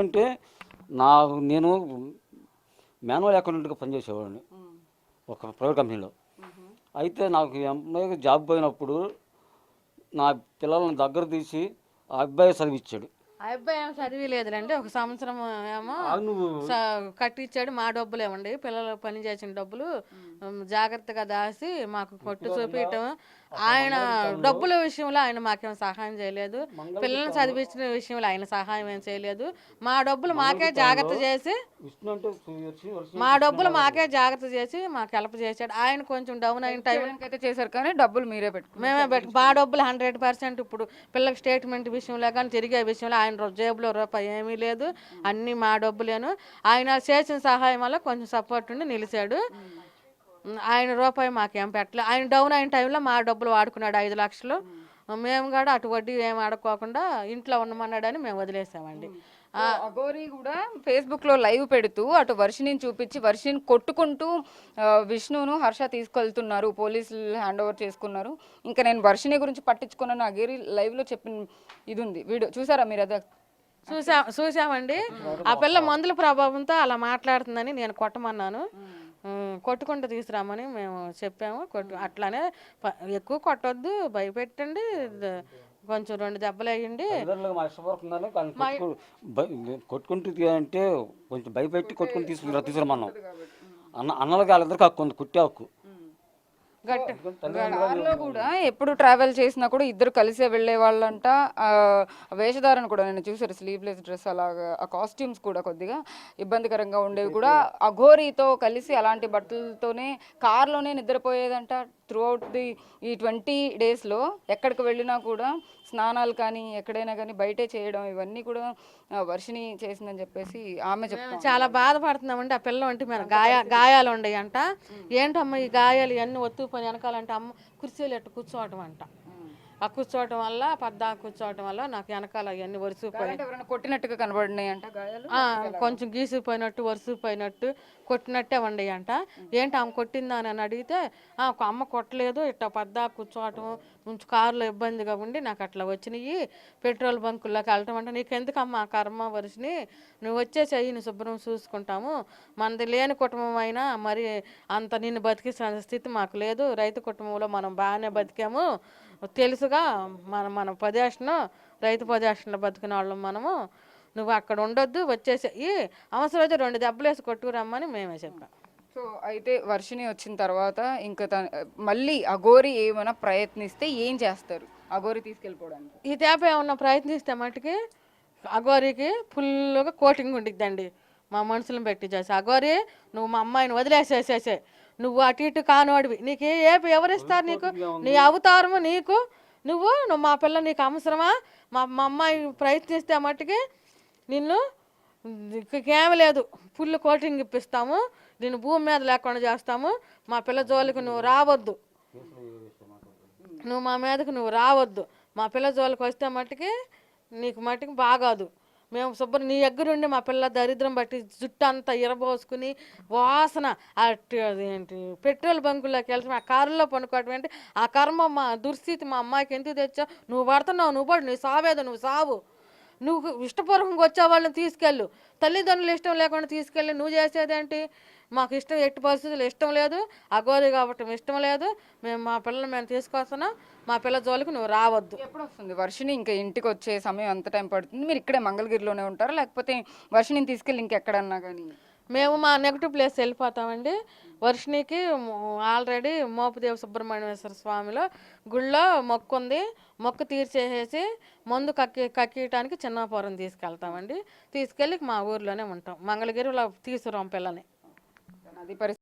అంటే నేను మాన్యువల్ అకౌంటెంట్గా పనిచేసేవాడిని ఒక ప్రైవేట్ కంపెనీలో. అయితే నాకు ఎంప్లాయీగా జాబ్ పోయినప్పుడు నా పిల్లల్ని దగ్గర తీసి ఆ అబ్బాయి చదివిచ్చాడు. ఆ అబ్బాయి ఏమో చదివిలేదులేండి. ఒక సంవత్సరం ఏమో కట్టించాడు. మా డబ్బులు ఏమండి, పిల్లలు పని చేసిన డబ్బులు జాగ్రత్తగా దాచి మాకు కొట్టు చూపించటం. ఆయన డబ్బుల విషయంలో ఆయన మాకేం సహాయం చేయలేదు. పిల్లల్ని చదివించిన విషయంలో ఆయన సహాయం ఏం చేయలేదు. మా డబ్బులు మాకే జాగ్రత్త చేసి మాకు హెల్ప్ చేశాడు. ఆయన కొంచెం డౌన్ అయిన టైం అయితే చేశారు, కానీ డబ్బులు మీరే మేమే మా డబ్బులు 100% ఇప్పుడు పిల్లలకి స్టేట్మెంట్ విషయంలో కానీ తిరిగే విషయంలో ఆయన జేబులో రూపాయి ఏమీ లేదు, అన్నీ మా డబ్బులేను. ఆయన చేసిన సహాయం వల్ల కొంచెం సపోర్ట్ ఉండి నిలిచాడు. ఆయన రూపాయి మాకేం పెట్టలేదు. ఆయన డౌన్ అయిన టైంలో మా డబ్బులు వాడుకున్నాడు 5 లక్షలు. మేము కూడా అటు వడ్డీ ఏం ఆడుకోకుండా ఇంట్లో ఉండమన్నాడని మేము వదిలేసామండి. అఘోరి కూడా ఫేస్బుక్ లో లైవ్ పెడుతూ అటు వర్షిని చూపించి వర్షిని కొట్టుకుంటూ విష్ణును హర్ష తీసుకెళ్తున్నారు, పోలీసులు హ్యాండ్ ఓవర్ చేసుకున్నారు, ఇంకా నేను వర్షిని గురించి పట్టించుకున్నాను అఘోరి లైవ్ లో చెప్పిన ఇది ఉంది. వీడియో చూసారా మీరు? అదే చూసామండి. ఆ పిల్ల మందుల ప్రభావంతో అలా మాట్లాడుతుందని నేను కొట్టమన్నాను. కొట్టుకుంటూ తీసుకురామని మేము చెప్పాము. అట్లానే ఎక్కువ కొట్టొద్దు, భయపెట్టండి, కొంచెం 2 దెబ్బలు వేయండి. కొట్టుకుంటూ అంటే కొంచెం భయపెట్టి కొట్టుకుని తీసుకురమ్మన్నాం. అన్నలకి వాళ్ళిద్దరికి హక్కు ఉంది, కుట్టే హక్కు. కార్లో కూడా ఎప్పుడు ట్రావెల్ చేసినా కూడా ఇద్దరు కలిసే వెళ్ళే వాళ్ళంట. వేషధారణ కూడా నేను చూసారు, స్లీవ్లెస్ డ్రెస్ అలాగా, ఆ కాస్ట్యూమ్స్ కూడా కొద్దిగా ఇబ్బందికరంగా ఉండేవి కూడా. అఘోరితో కలిసి అలాంటి బట్టలతోనే కార్లోనే నిద్రపోయేదంట. త్రూ అవుట్ ఈ 20 డేస్లో ఎక్కడికి వెళ్ళినా కూడా స్నానాలు కానీ ఎక్కడైనా కానీ బయటే చేయడం, ఇవన్నీ కూడా వర్షిని చేసిందని చెప్పేసి ఆమె చెప్తాం. చాలా బాధపడుతున్నామండి. ఆ పిల్ల వంటి మీద గాయాలు ఉండయి అంట. ఏంటమ్మా ఈ గాయాలు ఇవన్నీ ఒత్తుకుపోయి వెనకాలంటే అమ్మ కుర్చీలు ఎట్టు కూర్చోవటం అంట. ఆ కూర్చోవటం వల్ల కూర్చోవటం వల్ల నాకు వెనకాల అవన్నీ వరుసపోయి కొట్టినట్టుగా కనబడినాయి అంట గాయాలు. కొంచెం గీసిపోయినట్టు వరుసపోయినట్టు కొట్టినట్టే ఉండయి అంట. ఏంటి ఆమె కొట్టిందా అని అడిగితే అమ్మ కొట్టలేదు, ఇట్లా కూర్చోవటం కొంచెం కారులో ఇబ్బందిగా ఉండి నాకు అట్లా వచ్చినాయి, పెట్రోల్ బంకుల్లోకి వెళ్ళటం అంటే నీకెందుకమ్మా ఆ కర్మ వరుసని, నువ్వు వచ్చేసేయి, నువ్వు శుభ్రం చూసుకుంటాము, మనది లేని కుటుంబం అయినా మరి అంత నిన్ను బతికే స్థితి మాకు లేదు, రైతు కుటుంబంలో మనం బాగానే బతికాము, తెలుసుగా మన పొజిషన్, రైతు పొజిషన్లో బతికిన వాళ్ళం మనము, నువ్వు అక్కడ ఉండొద్దు, వచ్చేసి అవసరం అయితే 2 దెబ్బలు వేసి కొట్టుకురమ్మని మేమే చెప్పాం. సో అయితే వర్షిని వచ్చిన తర్వాత ఇంకా మళ్ళీ అఘోరి ఏమైనా ప్రయత్నిస్తే ఏం చేస్తారు అఘోరి తీసుకెళ్ళిపోవడానికి? ఈ తేప ఏమన్నా ప్రయత్నిస్తే మట్టుకి అఘోరికి ఫుల్గా కోటింగ్ ఉండిద్దండి. మా మనుషులను పెట్టి చేసి, అఘోరి నువ్వు మా అమ్మాయిని వదిలేసేసేసే, నువ్వు అటు ఇటు కానోడివి, నీకు ఎవరిస్తారు, నీకు నీ అవతారము నీకు, నువ్వు మా పిల్ల నీకు అవసరమా, మా అమ్మాయి ప్రయత్నిస్తే మట్టుకి నిన్ను ఏమి లేదు, ఫుల్ కోటింగ్ ఇప్పిస్తాము, నిన్ను భూమి మీద లేకుండా చేస్తాము, మా పిల్ల జోలికి నువ్వు రావద్దు, నువ్వు మా మీదకి నువ్వు రావద్దు, మా పిల్ల జోలికి వస్తే మట్టుకి నీకు మట్టుకు బాగాదు, మేము శుభ్రం నీ ఎగ్గురుండి మా పిల్ల దరిద్రం బట్టి జుట్టు అంతా ఇరబోసుకుని వాసన ఏంటి పెట్రోల్ బంకుల్లోకి వెళ్తాం, ఆ కారులో పనుకోవటం ఏంటి, ఆ కర్మ మా దుస్థితి మా అమ్మాయికి ఎందుకు తెచ్చావు, నువ్వు పడుతున్నావు, నువ్వు పడు, నువ్వు సావేదో నువ్వు సావు, నువ్వు ఇష్టపూర్వకంగా వచ్చే వాళ్ళని తీసుకెళ్ళు, తల్లిదండ్రులు ఇష్టం లేకుండా తీసుకెళ్ళి నువ్వు చేసేదేంటి, మాకు ఇష్టం, ఎట్టి పరిస్థితులు ఇష్టం లేదు, అఘోరి కాబట్టి ఇష్టం లేదు, మేము మా పిల్లలు మేము తీసుకొస్తున్నాం, మా పిల్ల జోలికి నువ్వు రావద్దు. ఎప్పుడు వస్తుంది వర్షిని? ఇంకా ఇంటికి వచ్చే సమయం ఎంత టైం పడుతుంది? మీరు ఇక్కడే మంగళగిరిలోనే ఉంటారా, లేకపోతే వర్షిని తీసుకెళ్ళి ఇంకెక్కడన్నా కానీ? మేము మా నెగిటివ్ ప్లేస్ వెళ్ళిపోతామండి. వర్షినికి ఆల్రెడీ మోపుదేవ సుబ్రహ్మణ్యేశ్వర స్వామిలో గుళ్ళో మొక్కు ఉంది, మొక్కు తీర్చేసేసి మందు కక్కీయటానికి చిన్నాపురం తీసుకెళ్తామండి. తీసుకెళ్ళి మా ఊర్లోనే ఉంటాం, మంగళగిరిలో తీసుకురాం పిల్లని. అది పరిస్థితి.